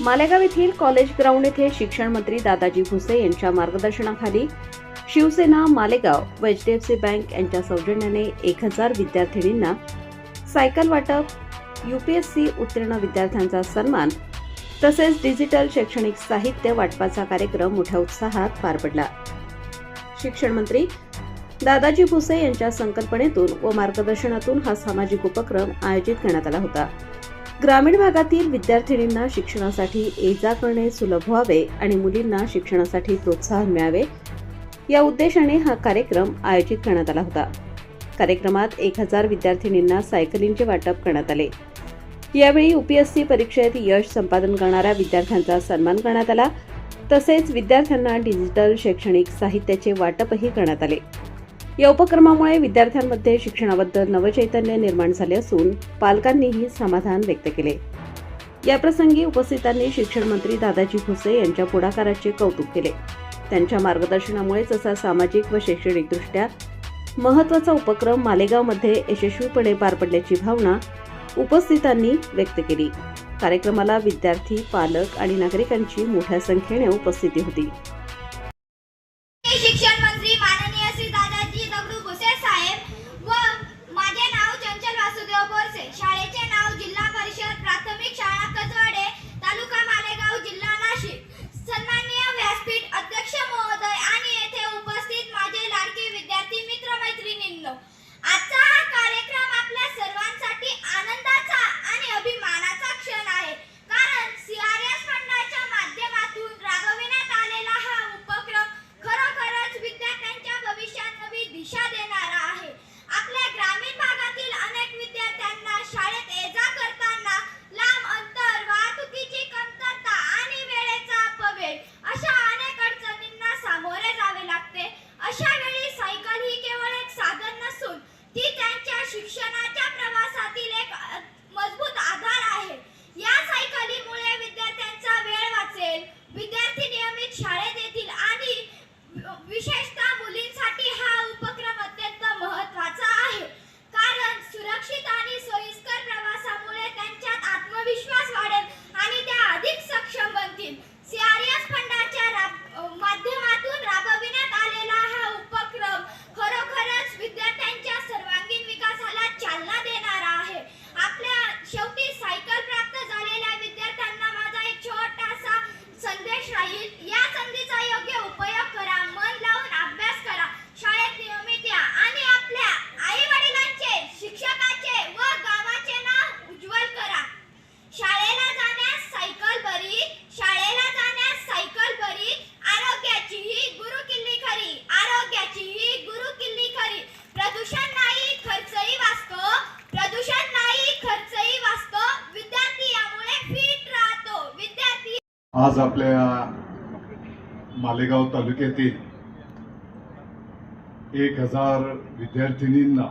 मालेगाव येथील college ground येथे शिक्षण मंत्री दादाजी भुसे यांच्या मार्गदर्शनाखाली शिवसेना मालेगाव व HDFC बँक यांच्या सौजन्याने 1000 विद्यार्थिनींना सायकल वाटप, UPSC उत्तीर्ण विद्यार्थ्यांचा सन्मान तसेच डिजिटल शैक्षणिक साहित्य वाटपाचा कार्यक्रम मोठ्या उत्साहात पार पडला। शिक्षण मंत्री दादाजी भुसे यांच्या संकल्पनेतून व मार्गदर्शनातून हा सामाजिक उपक्रम आयोजित करण्यात आला होता। ग्रामीण भागातील विद्यार्थिनींना शिक्षणासाठी ये-जा करणे सुलभ व्हावे आणि मुलींना शिक्षणासाठी प्रोत्साहन मिळावे या उद्देशाने हा कार्यक्रम आयोजित करण्यात आला होता। कार्यक्रमात 1000 विद्यार्थिनींना सायकलींचे वाटप करण्यात आले। यावेळी UPSC परीक्षेत यश संपादन करणाऱ्या विद्यार्थ्यांचा सन्मान करण्यात आला तसेच विद्यार्थ्यांना डिजिटल शैक्षणिक साहित्याचे वाटपही करण्यात आले। या उपक्रमामुळे विद्यार्थ्यांमध्ये शिक्षणाबद्दल नवचैतन्य निर्माण झाले असून पालकांनीही समाधान व्यक्त केले। या प्रसंगी उपस्थितांनी शिक्षण मंत्री दादाजी भुसे यांच्या पुढाकाराचे कौतुक केले। त्यांच्या मार्गदर्शनामुळेच असा सामाजिक व शैक्षणिकदृष्ट्या महत्त्वाचा उपक्रम मालेगावमध्ये यशस्वीपणे पार पडल्याची भावना उपस्थितांनी व्यक्त केली। कार्यक्रमाला विद्यार्थी, पालक आणि नागरिकांची मोठ्या संख्येने उपस्थिती होती। शिक्षण मंत्री माननीय श्री दादाजी दगडू भुसे साहेब व माझे नाव चंचल वासुदेव बोरसे, शाळेचे नाव जिल्हा परिषद प्राथमिक शाळा कसवाडे, तालुका मालेगाव, जिल्हा नाशिक। सन्माननीय व्यासपीठ अध्यक्ष महोदय आणि येथे उपस्थित माझे लाडके विद्यार्थी मित्र मैत्रिणींनो, आजचा हा कार्यक्रम आपल्या सर्वांसाठी आनंदाचा आणि अभिमानाचा क्षण आहे, कारण CRS फंडाच्या माध्यमातून राबविण्यात आलेला हा उपक्रम खरोखरच विद्यार्थ्यांच्या भविष्यात नवी दिशा देणारा आहे। आपल्या ग्रामीण भागातील अनेक विद्यार्थ्यांना शाळेत ये-जा करताना लांब अंतर, वाहतुकीची कमतरता आणि वेळेचा अपव्यय अशा अनेक अडचणींना सामोरे जावे लागते। अशा वेळी सायकल ही केवळ एक साधन नसून ती त्यांच्या शिक्षणाच्या प्रवासातील एक मजबूत आधार आहे। या सायकलीमुळे विद्यार्थ्यांचा वेळ वाचेल, विद्यार्थी नियमित शाळेत येतील आणि विशेषतः मुलींसाठी हा उपक्रम अत्यंत महत्त्वाचा आहे, कारण सुरक्षित आणि सोयीस्कर प्रवासामुळे त्यांच्यात आत्मविश्वास वाढेल आणि त्या अधिक सक्षम बनतील। CRS फंडाच्या माध्यमातून राबविण्यात आलेला हा उपक्रम खरोखरच विद्यार्थ्यांच्या सर्वांगीण विकासाला चालना देणारा आहे। आपल्या शेवटी सायकल प्राप्त झालेल्या विद्यार्थ्यांना माझा एक छोटासा संदेश राहील, या संधीचा योग्य उपयोग करा, मन लावून अभ्यास करा, शाळेत नियमित या आणि आपल्या आई-वडिलांचे, शिक्षकाचे व गावाचे नाव उज्ज्वल करा। शाळेला जाण्यास सायकल बरी, शाळेला जाण्यास सायकल बरी, आरोग्याची ही गुरुकिल्ली खरी, आरोग्याची ही गुरुकिल्ली खरी। प्रदूषण नाही, खर्चही वाचतो, प्रदूषण नाही, खर्चही वाचतो, विद्यार्थी यामुळे फिट राहतो। विद्यार्थी आज आपल्या मालेगाव तालुक्यातील 1000 विद्यार्थिनींना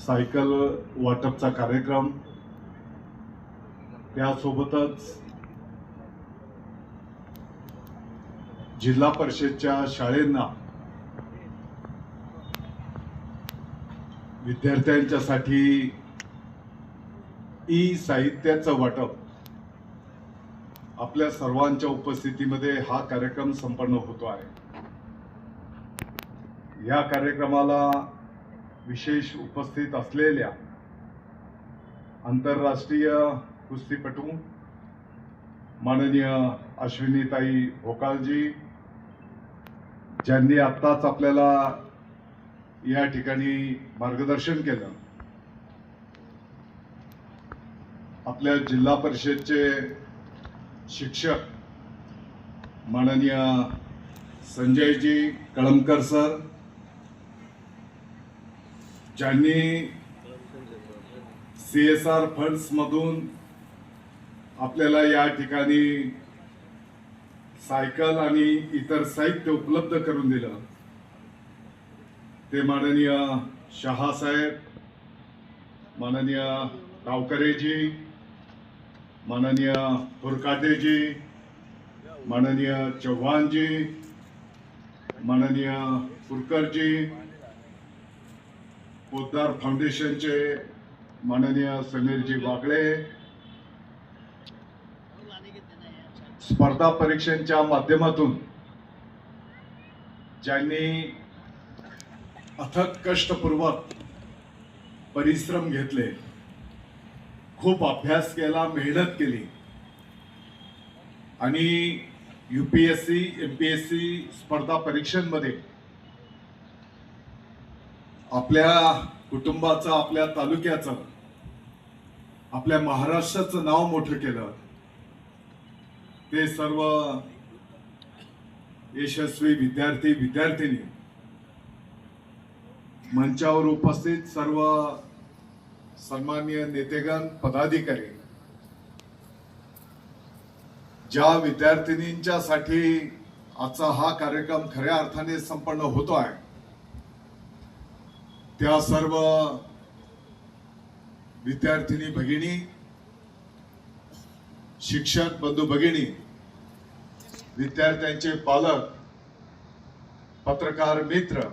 सायकल वाटपचा कार्यक्रम, त्यासोबतच जिल्हा परिषदच्या शाळांना विद्यार्थ्यांच्यासाठी साहित्याचं वाटप, आपल्या सर्वांच्या उपस्थितीमध्ये हा कार्यक्रम संपन्न होतो आहे। या कार्यक्रमाला विशेष उपस्थित असलेल्या आंतरराष्ट्रीय कुस्तीपटू माननीय अश्विनीताई भोकाळजी, ज्यांनी आत्ताच आपल्याला या ठिकाणी मार्गदर्शन केलं, आपल्या जिल्हा परिषदचे शिक्षक माननीय संजयजी कळमकर सर, ज्यांनी CSR फंड्स मधून आपल्याला या ठिकाणी सायकल आणि इतर साहित्य उपलब्ध करून दिलं, ते माननीय शहा साहेब, माननीय गावकरेजी, माननीय फुरकाटेजी, माननीय चव्हाणजी, माननीय फुरकरजी, पोद्दार फाउंडेशनचे माननीय समीरजी वागळे, स्पर्धा परीक्षांच्या माध्यमातून ज्यांनी अथक कष्टपूर्वक परिश्रम घेतले, खूप अभ्यास केला, मेहनत केली आणि UPSC MPSC स्पर्धा परीक्षांमध्ये आपल्या कुटुंबाचं, आपल्या तालुक्याचं, आपल्या महाराष्ट्राचं नाव मोठं केलं, ते सर्व यशस्वी विद्यार्थी विद्यार्थिनी, मंचावर उपस्थित सर्व सन्माननीय नेतेगण, पदाधिकारी, ज्या विद्यार्थिनींच्यासाठी आजचा हा कार्यक्रम खऱ्या अर्थाने संपन्न होतो आहे, त्या सर्व विद्यार्थिनी भगिनी, शिक्षक बंधू भगिनी, विद्यार्थ्यांचे पालक, पत्रकार मित्र,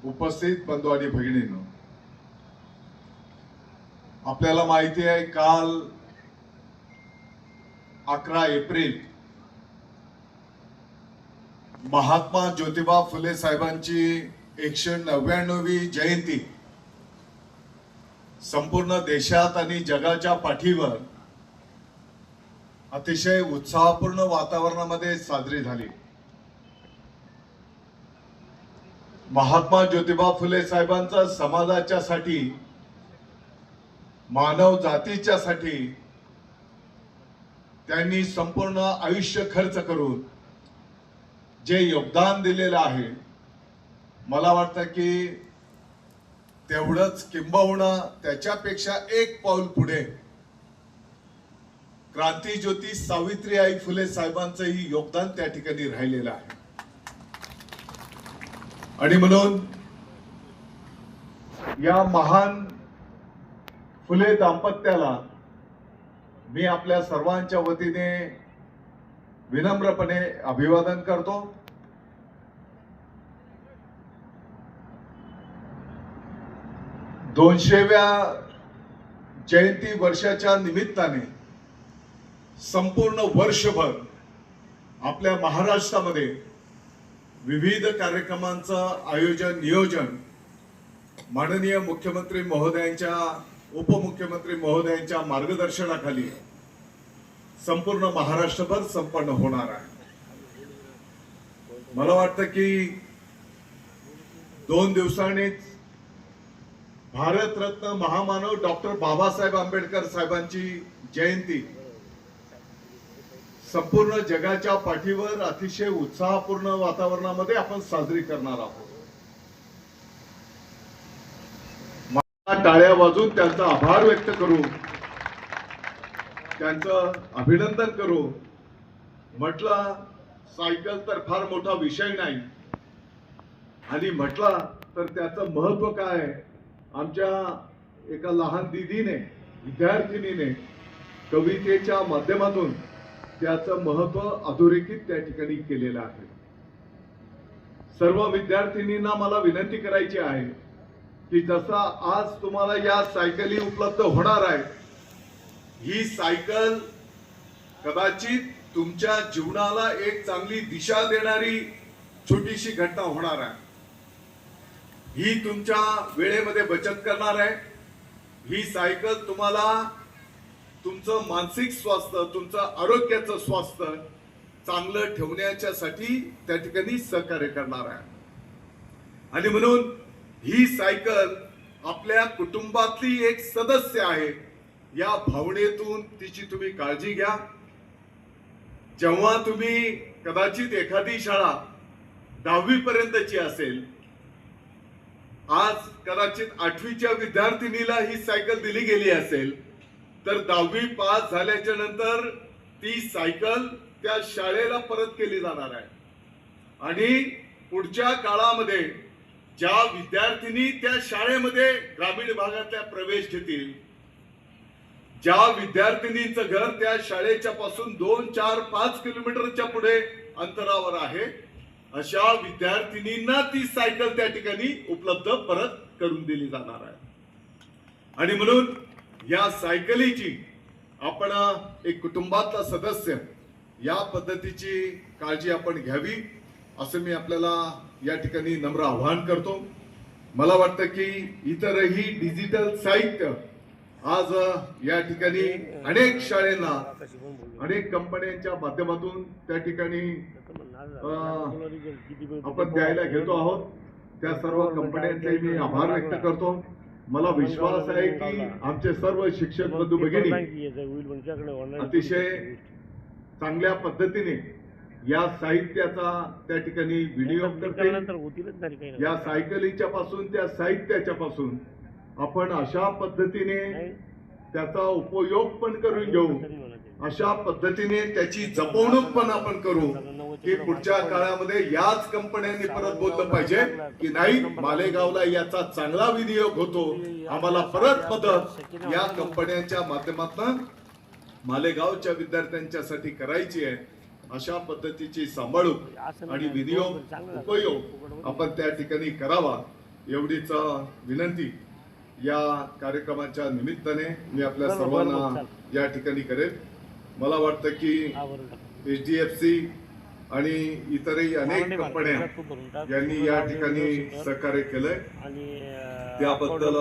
उपस्थित बंधू आणि भगिनींनो, आपल्याला माहिती आहे काल 11 एप्रिल महात्मा ज्योतिबा फुले साहेबांची 199वी जयंती संपूर्ण देशात आणि जगाच्या पाठीवर अतिशय उत्साहपूर्ण वातावरणामध्ये साजरी झाली. महात्मा ज्योतिबा फुले साहेबांचा समाजाच्यासाठी, मानव जातीच्यासाठी त्यांनी संपूर्ण आयुष्य खर्च करून जे योगदान दिलेलं आहे, मला वाटतं की तेवढंच किंबहुना त्याच्यापेक्षा एक पाऊल पुढे क्रांतीज्योती सावित्रीबाई फुले साहेबांचंही योगदान त्या ठिकाणी राहिलेलं आहे. आणि म्हणून या महान फुले दाम्पत्याला मी आपल्या सर्वांच्या वतीने विनम्रपणे अभिवादन करतो. दोनशेव्या जयंती वर्षाच्या निमित्ताने संपूर्ण वर्षभर आपल्या महाराष्ट्रामध्ये विविध कार्यक्रमांचं आयोजन नियोजन माननीय मुख्यमंत्री महोदयांच्या, उपमुख्यमंत्री महोदयांच्या मार्गदर्शनाखाली संपूर्ण महाराष्ट्रभर संपन्न होणार आहे. मला वाटतं की 2 दिवसांनीच भारतरत्न महामानव डॉक्टर बाबासाहेब आंबेडकर साहेबांची जयंती संपूर्ण जगाच्या पाठीवर अतिशय उत्साहपूर्ण वातावरणामध्ये आपण साजरी करणार आहोत. टाळ्या वाजून त्यांचा आभार व्यक्त करू, त्यांचं अभिनंदन करू. म्हटलं सायकल तर फार मोठा विषय नाही, आणि म्हटलं तर त्याचं महत्व काय, आमच्या एका लहान दिदीने, विद्यार्थिनीने कवितेच्या माध्यमातून त्याचं महत्व अधोरेखित त्या ठिकाणी केलेलं आहे. सर्व विद्यार्थिनींना मला विनंती करायची आहे की जसा आज तुम्हाला या सायकली उपलब्ध होणार आहे, ही सायकल कदाचित तुमच्या जीवनाला एक चांगली दिशा देणारी छोटीशी घटना होणार आहे. ही तुमच्या वेळेमध्ये बचत करणार आहे. ही सायकल तुम्हाला तुमचं मानसिक स्वास्थ्य, तुमचं आरोग्याचं स्वास्थ्य चांगलं ठेवण्याच्यासाठी त्या ठिकाणी सहकार्य करणार आहे. आणि म्हणून ही सायकल आपल्या कुटुंबातली एक सदस्य आहे या भावनेतून तिची तुम्ही काळजी घ्या. जेव्हा तुम्ही कदाचित एखादी शाळा 10वी पर्यंतची असेल, आज कदाचित 8वीच्या विद्यार्थिनीला ही सायकल दिली गेली असेल, तर 10वी पास झाल्याच्या नंतर ती सायकल त्या शाळेला परत केली जाणार आहे. आणि पुढच्या काळामध्ये ज्या विद्यार्थिनी त्या शाळेमध्ये ग्रामीण भागातल्या प्रवेश घेतील, ज्या विद्यार्थिनींचं घर त्या शाळेच्या पासून 2, 4, 5 किलोमीटरच्या पुढे अंतरावर आहे, अशा विद्यार्थिनींना ती सायकल त्या ठिकाणी उपलब्ध परत करून दिली जाणार आहे. आणि म्हणून या सायकलीची आपण एक कुटुंबातला सदस्य या पद्धतीची काळजी आपण घ्यावी असं मी आपल्याला या ठिकाणी नम्र आवाहन करतो. मला वाटतं की इतरही डिजिटल साहित्य आज या ठिकाणी अनेक शाळांना अनेक कंपन्यांच्या माध्यमातून त्या ठिकाणी आपण द्यायला घेतो आहोत. त्या सर्व कंपन्यांचे मी आभार व्यक्त करतो. मला विश्वास आहे की आमचे सर्व शिक्षक बंधू भगिनी अतिशय चांगल्या पद्धतीने या साहित्याचा त्या ठिकाणी विनियोग करतील. या सायकलीच्या पासून त्या साहित्याच्या पासून आपण अशा पद्धतीने त्याचा उपयोग पण करून घेऊ, अशा पद्धतीने त्याची जपवणूक पण आपण करू की पुढच्या काळामध्ये याच कंपन्यांनी परत बोललं पाहिजे की नाही, मालेगावला याचा चांगला विनियोग होतो, आम्हाला परत मदत या कंपन्यांच्या माध्यमातून मालेगावच्या विद्यार्थ्यांच्यासाठी करायची आहे. अशा पद्धतीची सांभाळूक आणि विनियोग उपयोग आपण त्या ठिकाणी करावा एवढीच विनंती या कार्यक्रमाच्या निमित्ताने मी आपल्या सर्वांना या ठिकाणी करेन. मला वाटतं की HDFC आणि इतरही अनेक कंपन्या यांनी या ठिकाणी सहकार्य केलंय. त्याबद्दल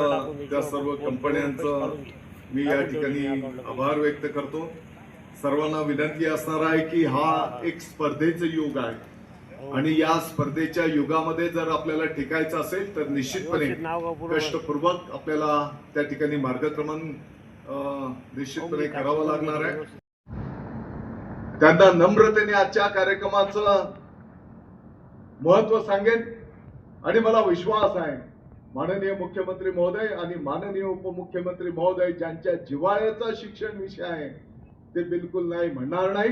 त्या सर्व कंपन्यांचं मी या ठिकाणी आभार व्यक्त करतो. सर्वांना विनंती असणार आहे की हा एक स्पर्धेचं युग आहे आणि या स्पर्धेच्या युगामध्ये जर आपल्याला टिकायचं असेल तर निश्चितपणे कष्टपूर्वक आपल्याला त्या ठिकाणी मार्गक्रमण निश्चितपणे करावं लागणार आहे. त्यांना नम्रतेने आजच्या कार्यक्रमाचं महत्व सांगेन आणि मला विश्वास आहे माननीय मुख्यमंत्री महोदय आणि माननीय उपमुख्यमंत्री महोदय ज्यांच्या जिव्हाळ्याचा शिक्षण विषय आहे ते बिलकुल नाही म्हणणार नाही.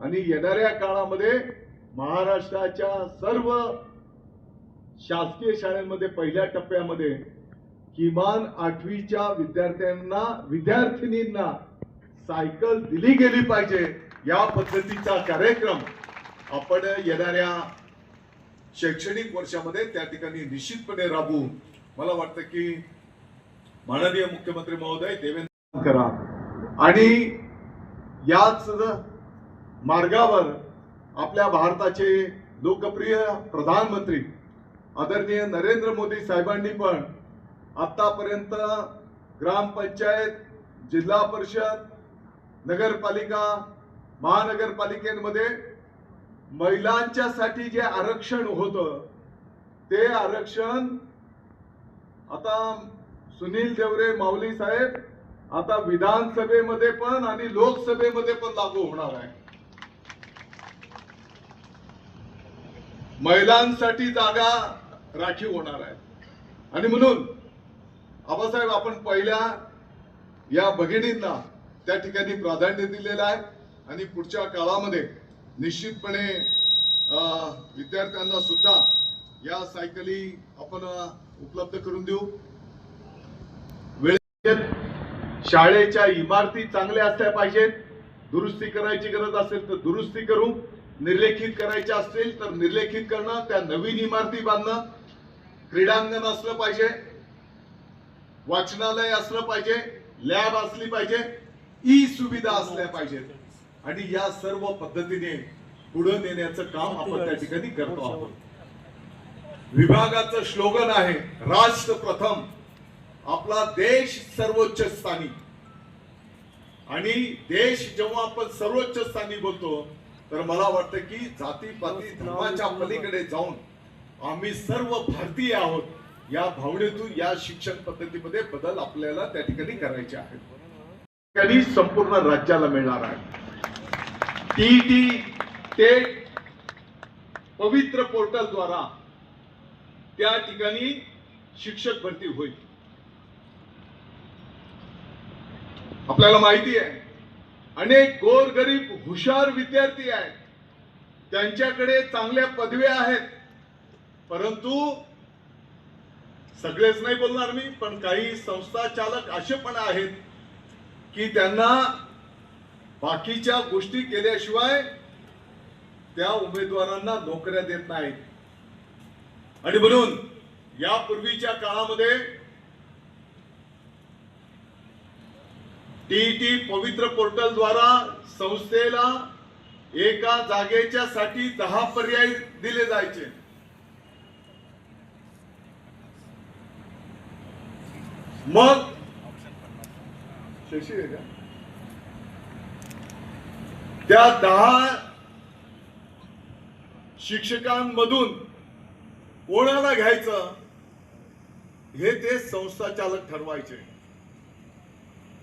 आणि येणाऱ्या काळामध्ये महाराष्ट्राच्या सर्व शासकीय शाळांमध्ये पहिल्या टप्प्यामध्ये किमान 8वीच्या विद्यार्थिनींना सायकल दिली गेली पाहिजे या पद्धतीचा कार्यक्रम आपण येणाऱ्या शैक्षणिक वर्षामध्ये त्या ठिकाणी निश्चितपणे राबवू. मला वाटतं की माननीय मुख्यमंत्री महोदय देवेंद्र करा आणि याच मार्गावर आपल्या भारताचे लोकप्रिय प्रधानमंत्री आदरणीय नरेंद्र मोदी साहेबांनी पण आतापर्यंत ग्रामपंचायत, जिल्हा परिषद, नगरपालिका, महानगरपालिकेमध्ये महिलांच्यासाठी जे आरक्षण होतं ते आरक्षण आता सुनील देवरे माऊली साहेब आता विधानसभेमध्ये पण आणि लोकसभेमध्ये पण लागू होणार आहे. महिलांसाठी जागा राखीव होणार आहे आणि म्हणून आबासाहेब आपण पहिल्या या भगिनींना त्या ठिकाणी प्राधान्य दिलेलं आहे आणि पुढच्या काळामध्ये निश्चितपणे विद्यार्थ्यांना सुद्धा या सायकली आपण उपलब्ध करून देऊ. वेळेत शाळेच्या इमारती चांगल्या असल्या पाहिजेत. दुरुस्ती करायची गरज असेल तर दुरुस्ती करू, निर्लेखित करायच्या असतील तर निर्लेखित करणं, त्या नवीन इमारती बांधणं, क्रीडांगण असलं पाहिजे, वाचनालय असलं पाहिजे, लॅब असली पाहिजे, ई सुविधा असल्या पाहिजेत आणि या सर्व पद्धतीने पुढे नेण्याचं काम आपण त्या ठिकाणी करतो आहोत. विभागाचं स्लोगन आहे राष्ट्र प्रथम, आपला देश सर्वोच्च स्थानी. आणि देश जेव्हा आपण सर्वोच्च स्थानी बोलतो तर मला वाटतं की जातीपाती धर्माच्या पलीकडे जाऊन आम्ही सर्व भारतीय आहोत या भावनेतून या शिक्षण पद्धतीमध्ये बदल आपल्याला त्या ठिकाणी करायचे आहेत. त्यांनी संपूर्ण राज्याला मिळणार आहे. टीईटी टेट पवित्र पोर्टल द्वारा त्या ठिकाणी शिक्षक भरती होईल. आपल्याला माहिती आहे अनेक गोरगरीब हुशार विद्यार्थी आहेत, त्यांच्याकडे चांगल्या पदव्या आहेत, परंतु सगळेच नाही बोलणार मी, पण काही संस्था चालक असे पण आहेत की त्यांना बाकीच्या गोष्टी केल्याशिवाय त्या उमेदवारांना नोकऱ्या देत नाहीत. आणि म्हणून यापूर्वीच्या काळामध्ये टीईटी पवित्र पोर्टल द्वारा संस्थेला एका जागेच्या साठी 10 पर्याय दिले जायचे. मग शशी आहे का? त्या 10 शिक्षकांमधून कोणाला घ्यायचं हे ते संस्था चालक ठरवायचे.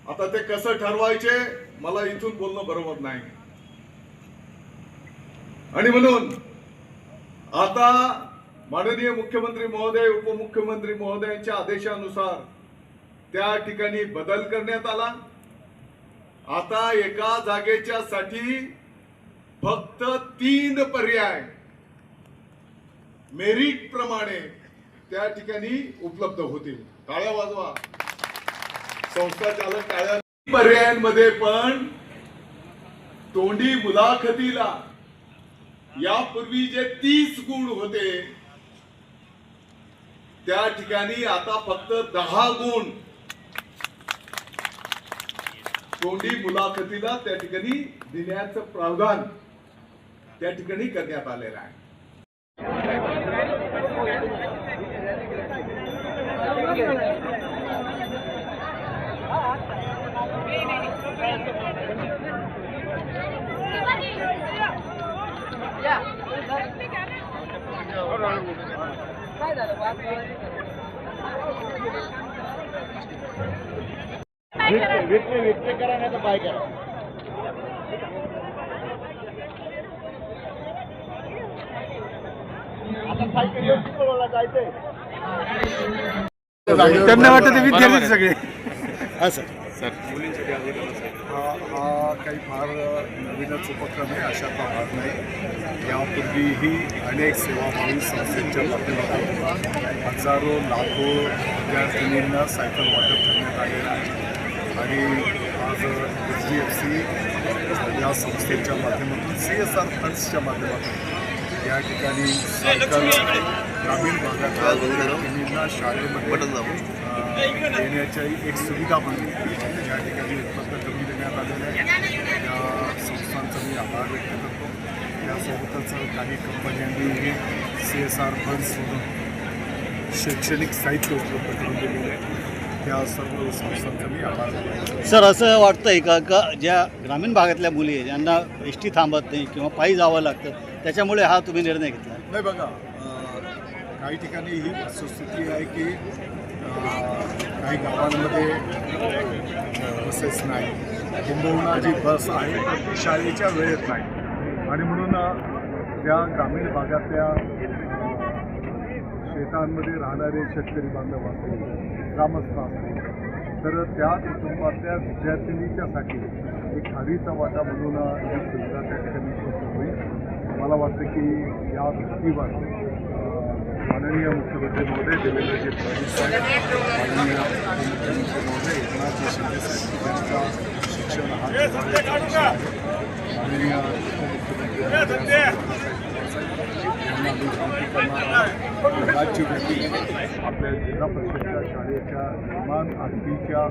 आता ते कसं ठरवायचे मला इथून बोलणं बरोबर नाही. आणि म्हणून आता माननीय मुख्यमंत्री महोदय, उपमुख्यमंत्री महोदयांच्या आदेशानुसार त्या ठिकाणी बदल करण्यात आला. आता एका जागेच्या साठी फक्त 3 पर्याय मेरिट प्रमाणे त्या ठिकाणी उपलब्ध होतील. टाळ्या वाजवा. संस्था चालक टाळ्या. पर्यायांमध्ये पण तोंडी मुलाखतीला यापूर्वी जे 30 गुण होते त्या ठिकाणी आता फक्त 10 गुण तोंडी मुलाखतीला त्या ठिकाणी देण्याचं प्रावधान त्या ठिकाणी करण्यात आलेलं आहे. करा नाही तर बाय करा. त्यांना वाटतं ते विद्यार्थी सगळे. हा सर. हा काही फार नवीनच उपक्रम आहे अशातला भाग नाही. यापूर्वीही अनेक सेवाभावी संस्थेच्या माध्यमातून हजारो लाखो विद्यार्थिनींना सायकल वाटप करण्यात आलेलं आहे. आणि आज HDFC या संस्थेच्या माध्यमातून CSR फंड्सच्या माध्यमातून या ठिकाणी सायकल ग्रामीण भागातल्या विद्यार्थिनींना शाळेमध्ये देण्याची एक सुविधा म्हणून या ठिकाणी उपलब्ध करून देण्यात आलेलं आहे. या संस्थांचा मी आभार व्यक्त करतो. यासोबतच काही कंपन्यांनीही CSR फंड्समधून शैक्षणिक साहित्य उपलब्ध करून दिलेलं आहे. त्या सर्व संस्थांचा मी आभार व्यक्त करतो. सर, असं वाटतंय का ज्या ग्रामीण भागातल्या मुली आहेत ज्यांना एसटी थांबत नाही किंवा पायी जावं लागतं त्याच्यामुळे हा तुम्ही निर्णय घेतला? नाही बघा, काही ठिकाणी ही वस्तुस्थिती आहे की काही गावांमध्ये बसेस नाही. किंबहुना जी बस आहे तर ती शाळेच्या वेळेत नाही. आणि म्हणून त्या ग्रामीण भागातल्या शेतांमध्ये राहणारे शेतकरी बांधव असतील, ग्रामस्थ असतील, तर त्या कुटुंबातल्या विद्यार्थिनीच्यासाठी एक खारीचा वाटा म्हणून ही सुविधा त्या ठिकाणी उपलब्ध होईल. मला वाटतं की या धर्तीवर माननीय मुख्यमंत्री महोदय देवेंद्रजी फडणवीस साहेब, माननीय उपमुख्यमंत्री महोदय एकनाथजी शिंदे साहेब यांचा शिक्षण हा जिव्हाळ्याचा विषय आहे. माननीय उपमुख्यमंत्री यांना मी विनंती करणार आहे. राज्यव्यापी आपल्या जिल्हा परिषदच्या शाळेच्या किमान 8वीच्या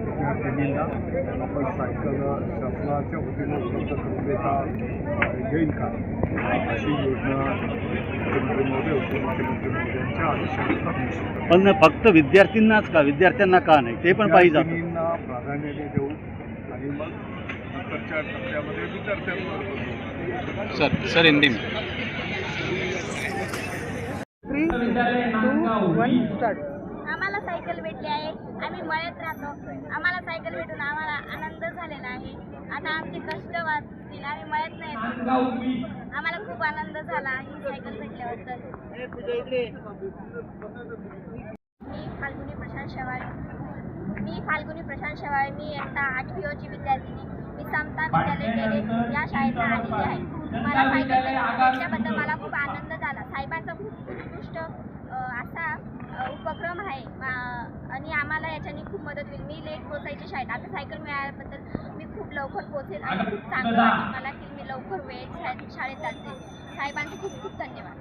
विद्यार्थिनींना आपण सायकल शासनाच्या वतीनं उपलब्ध करून देता येईल का अशी योजना मुख्यमंत्री महोदय, उपमुख्यमंत्री महोदयांच्या आदेशानुसार निश्चित. पण फक्त विद्यार्थ्यांनाच का, विद्यार्थ्यांना का नाही ते पण पाहिजे? विद्यार्थिनींना प्राधान्याने देऊ आणि मग नंतरच्या टप्प्यामध्ये विद्यार्थ्यांवर बोलू. सर हिंदी में. 3, 2, 1 स्टार्ट. आम्हाला सायकल भेटली आहे. आम्ही मळ्यात राहतो. आम्हाला सायकल भेटून आम्हाला आनंद झालेला आहे. आता आमचे कष्ट वाचतील. आम्ही मळ्यात नाही येतो. आम्हाला खूप आनंद झाला ही सायकल भेटल्याबद्दल. मी फाल्गुनी प्रशांत शेवाळे. मी इयत्ता 8वी ची विद्यार्थिनी. मी समता विद्यालय टेरे या शाळेत आलेली आहे. मला सायकल भेटल्याबद्दल मला खूप आनंद झाला. साहेबांचा खूप उत्कृष्ट असा उपक्रम आहे आणि आम्हाला याच्याने खूप मदत होईल. मी लेट पोहोचायची शाळेत. आता सायकल मिळाल्याबद्दल मी खूप लवकर पोहोचेल आणि खूप चांगलं वाटेल मला की मी लवकर वेळेत शाळेत जाते. साहेबांचे खूप खूप धन्यवाद.